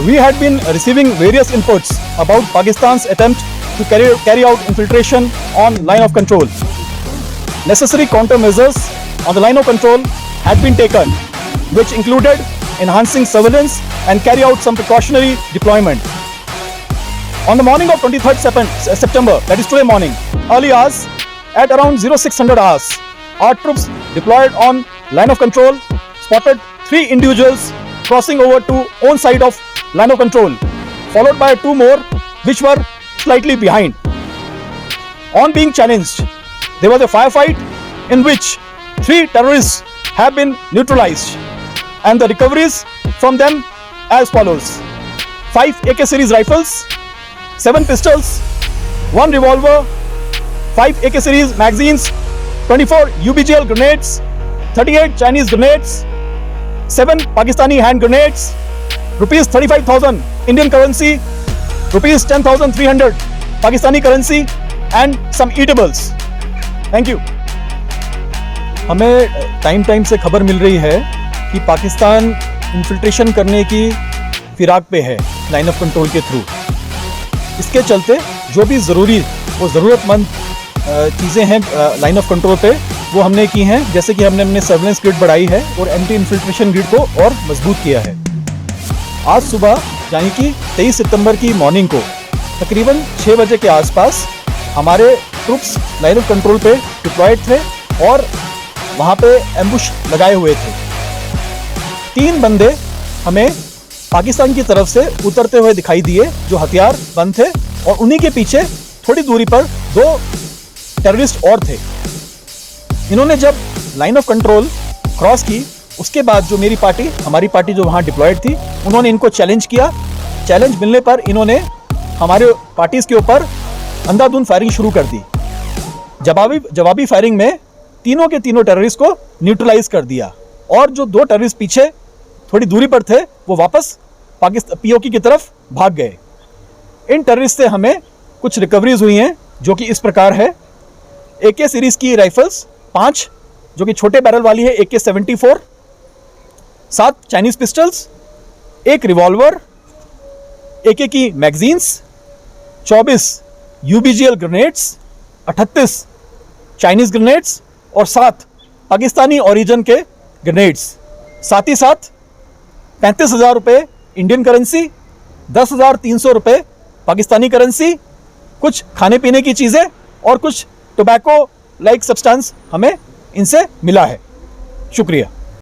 we had been receiving various inputs about Pakistan's attempt to carry out infiltration on line of control. Necessary countermeasures on the line of control had been taken, which included enhancing surveillance and carry out some precautionary deployment. On the morning of 23rd September, that is today morning, early hours, at around 0600 hours, our troops deployed on line of control spotted 3 individuals crossing over to own side of line of control, followed by 2 more which were slightly behind. On being challenged, there was a firefight in which 3 terrorists have been neutralized, and the recoveries from them as follows: 5 AK series rifles, 7 pistols, 1 revolver, 5 AK series magazines, 24 UBGL grenades, 38 Chinese grenades, 7 Pakistani hand grenades, rupees 35,000 Indian currency, rupees 10,300 Pakistani currency, and some eatables. Thank you. हमें time से खबर मिल रही है कि Pakistan infiltration करने की फिराक पे है लाइन ऑफ कंट्रोल के थ्रू। इसके चलते जो भी ज़रूरतमंद चीज़ें हैं लाइन ऑफ कंट्रोल पे वो हमने की हैं, जैसे कि हमने अपने सर्वेलेंस ग्रिड बढ़ाई है और एंटी इन्फिल्ट्रेशन ग्रिड को और मजबूत किया है। आज सुबह यानी कि 23 सितंबर की मॉर्निंग को तकरीबन 6 बजे के आसपास हमारे ट्रूप्स लाइन ऑफ कंट्रोल पे डिप्लॉयड थे और वहाँ पे एम्बुश लगाए हुए थे। 3 बंदे हमें पाकिस्तान की तरफ से उतरते हुए दिखाई दिए जो हथियार बंद थे, और उन्हीं के पीछे थोड़ी दूरी पर 2 टेररिस्ट और थे। इन्होंने जब लाइन ऑफ कंट्रोल क्रॉस की, उसके बाद जो हमारी पार्टी जो वहाँ डिप्लॉयड थी, उन्होंने इनको चैलेंज किया। चैलेंज मिलने पर इन्होंने हमारे पार्टीज के ऊपर अंधाधुंध फायरिंग शुरू कर दी। जवाबी फायरिंग में तीनों के तीनों टेररिस्ट को न्यूट्रलाइज कर दिया, और जो 2 टेररिस्ट पीछे थोड़ी दूरी पर थे वो वापस पाकिस्तान पीओके की तरफ भाग गए। इन टेररिस्ट से हमें कुछ रिकवरीज हुई हैं जो कि इस प्रकार है: AK सीरीज की राइफल्स 5 जो कि छोटे बैरल वाली है, AK-74, 7 Chinese pistols, 1 revolver, AK की magazines, 24 UBGL grenades, 38 Chinese grenades और 7 पाकिस्तानी ओरिजिन के ग्रेनेड्स। साथ ही साथ 35,000 रुपये इंडियन करेंसी, 10,300 रुपये पाकिस्तानी करेंसी, कुछ खाने पीने की चीज़ें और कुछ टोबैको लाइक सब्सटेंस हमें इनसे मिला है। शुक्रिया।